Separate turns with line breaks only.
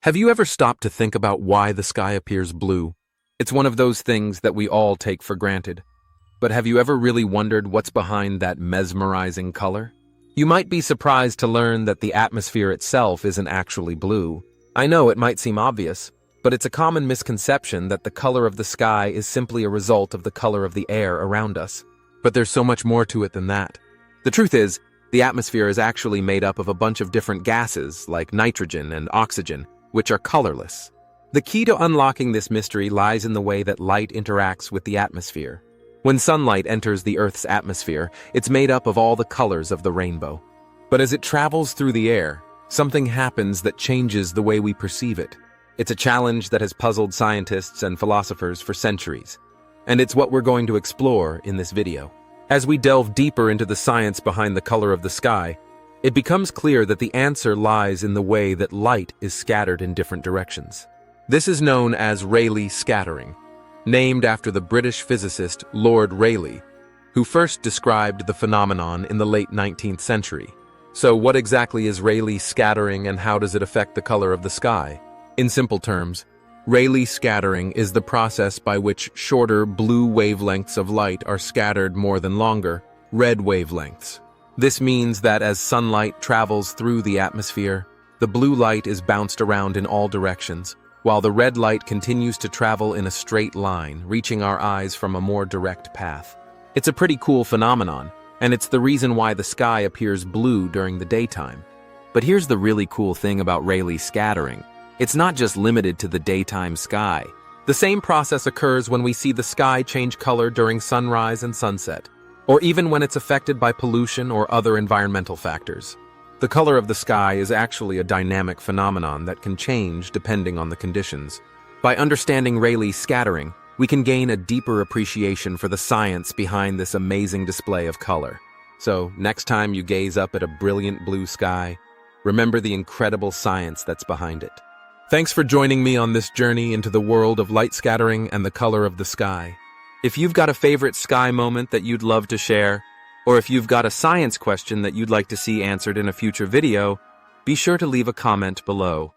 Have you ever stopped to think about why the sky appears blue? It's one of those things that we all take for granted. But have you ever really wondered what's behind that mesmerizing color? You might be surprised to learn that the atmosphere itself isn't actually blue. I know it might seem obvious, but it's a common misconception that the color of the sky is simply a result of the color of the air around us. But there's so much more to it than that. The truth is, the atmosphere is actually made up of a bunch of different gases, like nitrogen and oxygen, which are colorless. The key to unlocking this mystery lies in the way that light interacts with the atmosphere. When sunlight enters the Earth's atmosphere, it's made up of all the colors of the rainbow. But as it travels through the air, something happens that changes the way we perceive it. It's a challenge that has puzzled scientists and philosophers for centuries. And it's what we're going to explore in this video. As we delve deeper into the science behind the color of the sky, it becomes clear that the answer lies in the way that light is scattered in different directions. This is known as Rayleigh scattering, named after the British physicist Lord Rayleigh, who first described the phenomenon in the late 19th century. So what exactly is Rayleigh scattering and how does it affect the color of the sky? In simple terms, Rayleigh scattering is the process by which shorter blue wavelengths of light are scattered more than longer, red wavelengths. This means that as sunlight travels through the atmosphere, the blue light is bounced around in all directions, while the red light continues to travel in a straight line, reaching our eyes from a more direct path. It's a pretty cool phenomenon, and it's the reason why the sky appears blue during the daytime. But here's the really cool thing about Rayleigh scattering. It's not just limited to the daytime sky. The same process occurs when we see the sky change color during sunrise and sunset, or even when it's affected by pollution or other environmental factors. The color of the sky is actually a dynamic phenomenon that can change depending on the conditions. By understanding Rayleigh scattering, we can gain a deeper appreciation for the science behind this amazing display of color. So, next time you gaze up at a brilliant blue sky, remember the incredible science that's behind it. Thanks for joining me on this journey into the world of light scattering and the color of the sky. If you've got a favorite sky moment that you'd love to share, or if you've got a science question that you'd like to see answered in a future video, be sure to leave a comment below.